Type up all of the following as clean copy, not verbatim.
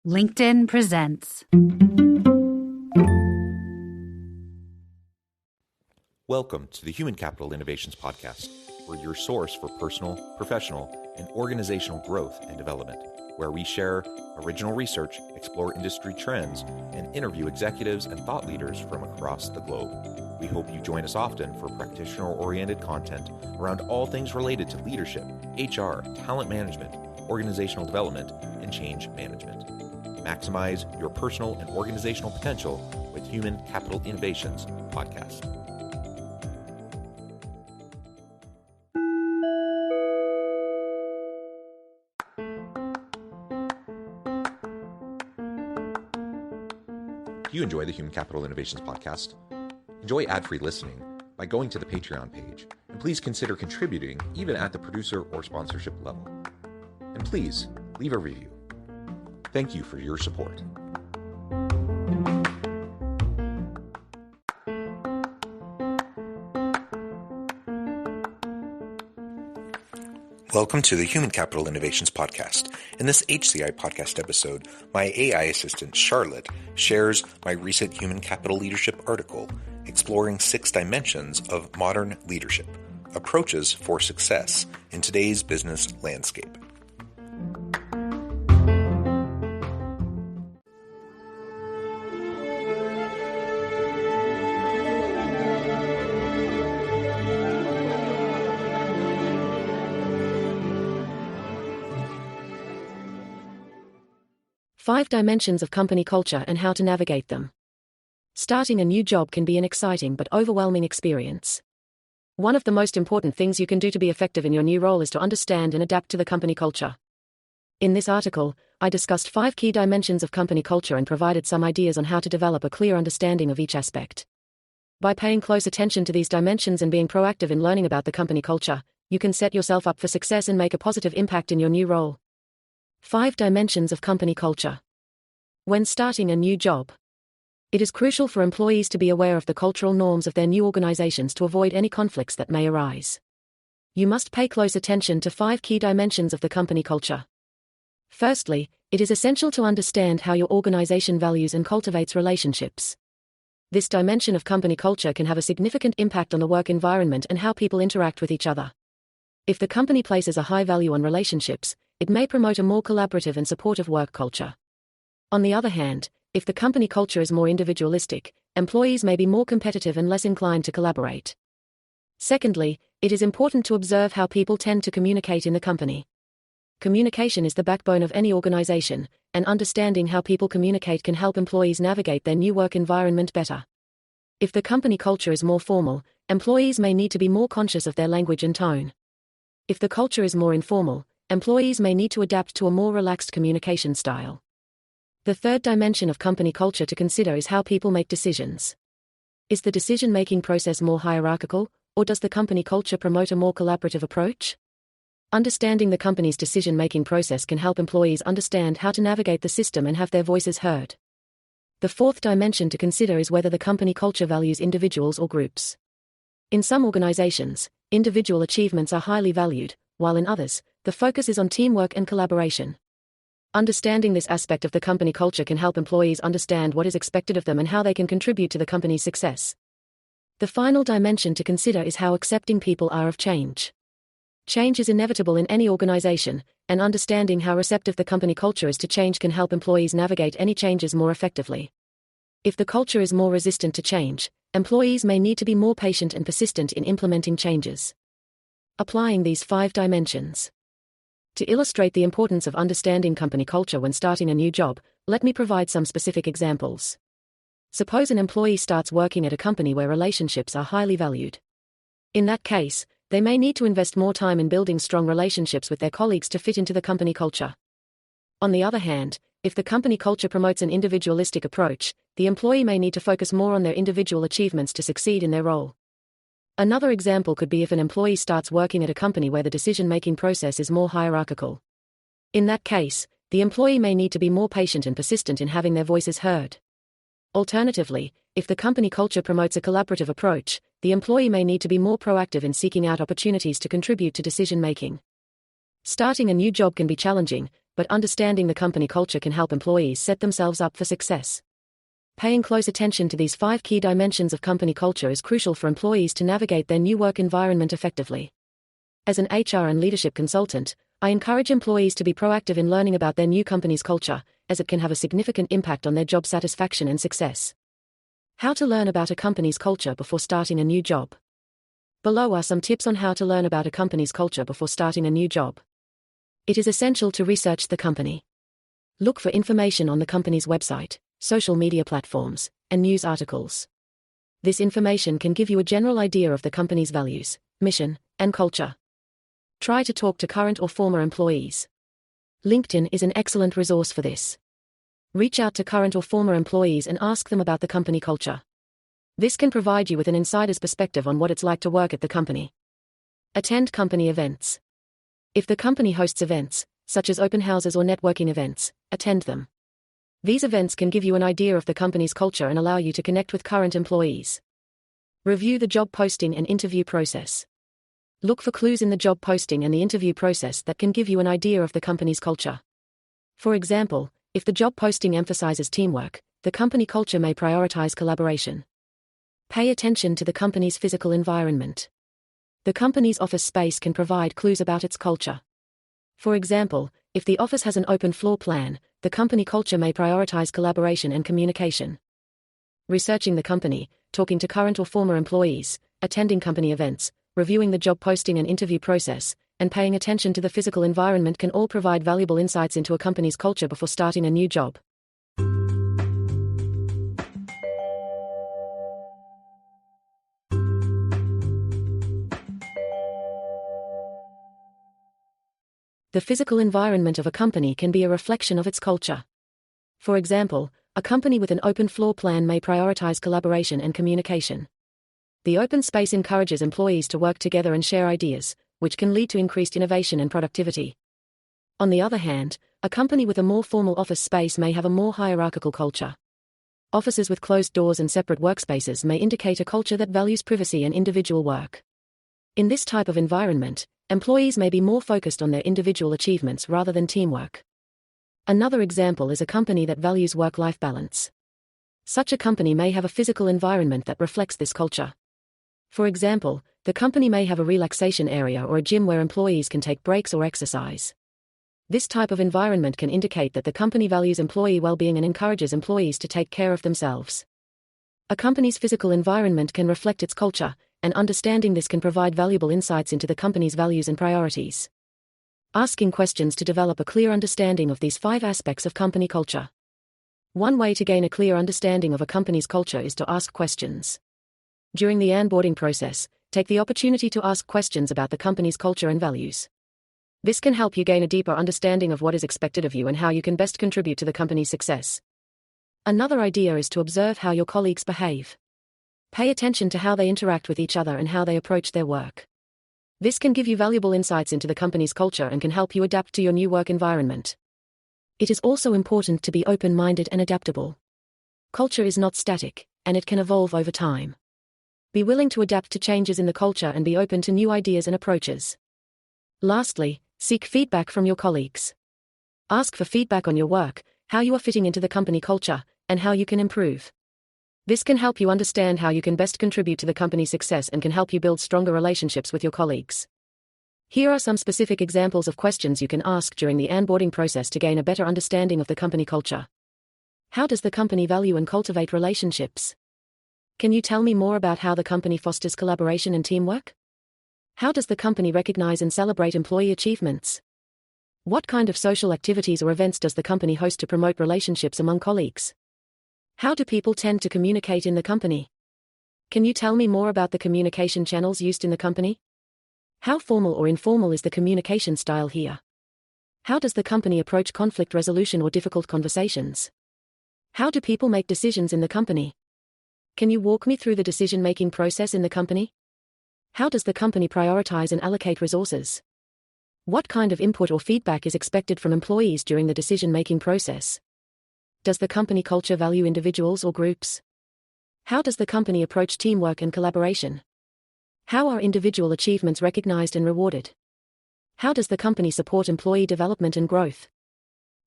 LinkedIn presents. Welcome to the Human Capital Innovations Podcast. We're your source for personal, professional, and organizational growth and development, where we share original research, explore industry trends, and interview executives and thought leaders from across the globe. We hope you join us often for practitioner-oriented content around all things related to leadership, HR, talent management, organizational development, and change management. Maximize your personal and organizational potential with Human Capital Innovations Podcast. Do you enjoy the Human Capital Innovations Podcast? Enjoy ad-free listening by going to the Patreon page, and please consider contributing even at the producer or sponsorship level. And please leave a review. Thank you for your support. Welcome to the Human Capital Innovations Podcast. In this HCI podcast episode, my AI assistant, Charlotte, shares my recent Human Capital Leadership article, exploring 6 dimensions of modern leadership, approaches for success in today's business landscape. Five dimensions of company culture and how to navigate them. Starting a new job can be an exciting but overwhelming experience. One of the most important things you can do to be effective in your new role is to understand and adapt to the company culture. In this article, I discussed 5 key dimensions of company culture and provided some ideas on how to develop a clear understanding of each aspect. By paying close attention to these dimensions and being proactive in learning about the company culture, you can set yourself up for success and make a positive impact in your new role. 5 dimensions of company culture. When starting a new job, it is crucial for employees to be aware of the cultural norms of their new organizations to avoid any conflicts that may arise. You must pay close attention to 5 key dimensions of the company culture. Firstly, it is essential to understand how your organization values and cultivates relationships. This dimension of company culture can have a significant impact on the work environment and how people interact with each other. If the company places a high value on relationships, it may promote a more collaborative and supportive work culture. On the other hand, if the company culture is more individualistic, employees may be more competitive and less inclined to collaborate. Secondly, it is important to observe how people tend to communicate in the company. Communication is the backbone of any organization, and understanding how people communicate can help employees navigate their new work environment better. If the company culture is more formal, employees may need to be more conscious of their language and tone. If the culture is more informal, employees may need to adapt to a more relaxed communication style. The third dimension of company culture to consider is how people make decisions. Is the decision-making process more hierarchical, or does the company culture promote a more collaborative approach? Understanding the company's decision-making process can help employees understand how to navigate the system and have their voices heard. The fourth dimension to consider is whether the company culture values individuals or groups. In some organizations, individual achievements are highly valued, while in others, the focus is on teamwork and collaboration. Understanding this aspect of the company culture can help employees understand what is expected of them and how they can contribute to the company's success. The final dimension to consider is how accepting people are of change. Change is inevitable in any organization, and understanding how receptive the company culture is to change can help employees navigate any changes more effectively. If the culture is more resistant to change, employees may need to be more patient and persistent in implementing changes. Applying these 5 dimensions. To illustrate the importance of understanding company culture when starting a new job, let me provide some specific examples. Suppose an employee starts working at a company where relationships are highly valued. In that case, they may need to invest more time in building strong relationships with their colleagues to fit into the company culture. On the other hand, if the company culture promotes an individualistic approach, the employee may need to focus more on their individual achievements to succeed in their role. Another example could be if an employee starts working at a company where the decision-making process is more hierarchical. In that case, the employee may need to be more patient and persistent in having their voices heard. Alternatively, if the company culture promotes a collaborative approach, the employee may need to be more proactive in seeking out opportunities to contribute to decision-making. Starting a new job can be challenging, but understanding the company culture can help employees set themselves up for success. Paying close attention to these 5 key dimensions of company culture is crucial for employees to navigate their new work environment effectively. As an HR and leadership consultant, I encourage employees to be proactive in learning about their new company's culture, as it can have a significant impact on their job satisfaction and success. How to learn about a company's culture before starting a new job. Below are some tips on how to learn about a company's culture before starting a new job. It is essential to research the company. Look for information on the company's website, social media platforms, and news articles. This information can give you a general idea of the company's values, mission, and culture. Try to talk to current or former employees. LinkedIn is an excellent resource for this. Reach out to current or former employees and ask them about the company culture. This can provide you with an insider's perspective on what it's like to work at the company. Attend company events. If the company hosts events, such as open houses or networking events, attend them. These events can give you an idea of the company's culture and allow you to connect with current employees. Review the job posting and interview process. Look for clues in the job posting and the interview process that can give you an idea of the company's culture. For example, if the job posting emphasizes teamwork, the company culture may prioritize collaboration. Pay attention to the company's physical environment. The company's office space can provide clues about its culture. For example, if the office has an open floor plan, the company culture may prioritize collaboration and communication. Researching the company, talking to current or former employees, attending company events, reviewing the job posting and interview process, and paying attention to the physical environment can all provide valuable insights into a company's culture before starting a new job. The physical environment of a company can be a reflection of its culture. For example, a company with an open floor plan may prioritize collaboration and communication. The open space encourages employees to work together and share ideas, which can lead to increased innovation and productivity. On the other hand, a company with a more formal office space may have a more hierarchical culture. Offices with closed doors and separate workspaces may indicate a culture that values privacy and individual work. In this type of environment, employees may be more focused on their individual achievements rather than teamwork. Another example is a company that values work-life balance. Such a company may have a physical environment that reflects this culture. For example, the company may have a relaxation area or a gym where employees can take breaks or exercise. This type of environment can indicate that the company values employee well-being and encourages employees to take care of themselves. A company's physical environment can reflect its culture, and understanding this can provide valuable insights into the company's values and priorities. Asking questions to develop a clear understanding of these 5 aspects of company culture. One way to gain a clear understanding of a company's culture is to ask questions. During the onboarding process, take the opportunity to ask questions about the company's culture and values. This can help you gain a deeper understanding of what is expected of you and how you can best contribute to the company's success. Another idea is to observe how your colleagues behave. Pay attention to how they interact with each other and how they approach their work. This can give you valuable insights into the company's culture and can help you adapt to your new work environment. It is also important to be open-minded and adaptable. Culture is not static, and it can evolve over time. Be willing to adapt to changes in the culture and be open to new ideas and approaches. Lastly, seek feedback from your colleagues. Ask for feedback on your work, how you are fitting into the company culture, and how you can improve. This can help you understand how you can best contribute to the company's success and can help you build stronger relationships with your colleagues. Here are some specific examples of questions you can ask during the onboarding process to gain a better understanding of the company culture. How does the company value and cultivate relationships? Can you tell me more about how the company fosters collaboration and teamwork? How does the company recognize and celebrate employee achievements? What kind of social activities or events does the company host to promote relationships among colleagues? How do people tend to communicate in the company? Can you tell me more about the communication channels used in the company? How formal or informal is the communication style here? How does the company approach conflict resolution or difficult conversations? How do people make decisions in the company? Can you walk me through the decision-making process in the company? How does the company prioritize and allocate resources? What kind of input or feedback is expected from employees during the decision-making process? Does the company culture value individuals or groups? How does the company approach teamwork and collaboration? How are individual achievements recognized and rewarded? How does the company support employee development and growth?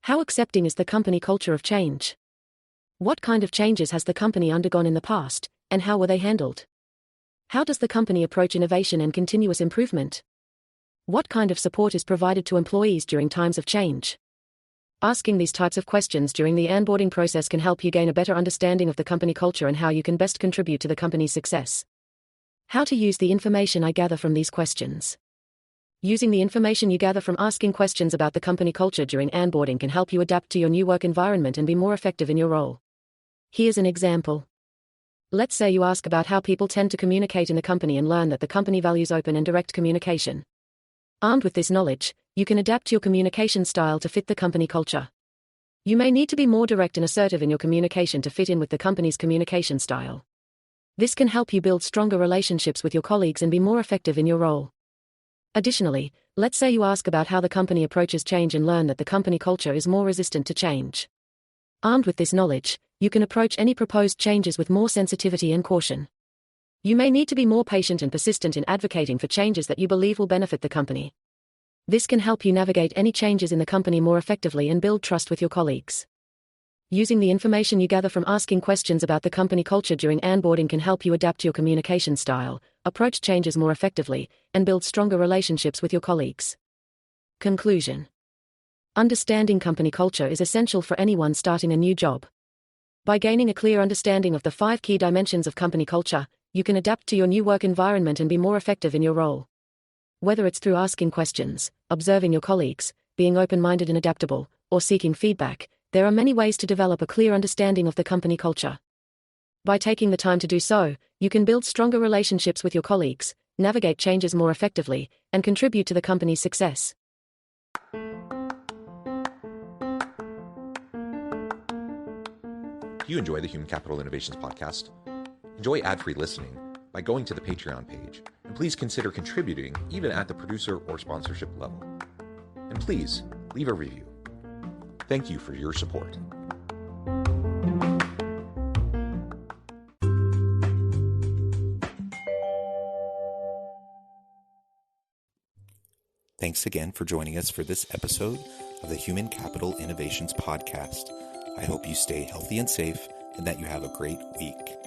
How accepting is the company culture of change? What kind of changes has the company undergone in the past, and how were they handled? How does the company approach innovation and continuous improvement? What kind of support is provided to employees during times of change? Asking these types of questions during the onboarding process can help you gain a better understanding of the company culture and how you can best contribute to the company's success. How to use the information I gather from these questions. Using the information you gather from asking questions about the company culture during onboarding can help you adapt to your new work environment and be more effective in your role. Here's an example. Let's say you ask about how people tend to communicate in the company and learn that the company values open and direct communication. Armed with this knowledge, you can adapt your communication style to fit the company culture. You may need to be more direct and assertive in your communication to fit in with the company's communication style. This can help you build stronger relationships with your colleagues and be more effective in your role. Additionally, let's say you ask about how the company approaches change and learn that the company culture is more resistant to change. Armed with this knowledge, you can approach any proposed changes with more sensitivity and caution. You may need to be more patient and persistent in advocating for changes that you believe will benefit the company. This can help you navigate any changes in the company more effectively and build trust with your colleagues. Using the information you gather from asking questions about the company culture during onboarding can help you adapt your communication style, approach changes more effectively, and build stronger relationships with your colleagues. Conclusion. Understanding company culture is essential for anyone starting a new job. By gaining a clear understanding of the 5 key dimensions of company culture, you can adapt to your new work environment and be more effective in your role. Whether it's through asking questions, observing your colleagues, being open-minded and adaptable, or seeking feedback, there are many ways to develop a clear understanding of the company culture. By taking the time to do so, you can build stronger relationships with your colleagues, navigate changes more effectively, and contribute to the company's success. Do you enjoy the Human Capital Innovations podcast? Enjoy ad-free listening by going to the Patreon page, and please consider contributing even at the producer or sponsorship level. And please, leave a review. Thank you for your support. Thanks again for joining us for this episode of the Human Capital Innovations podcast. I hope you stay healthy and safe and that you have a great week.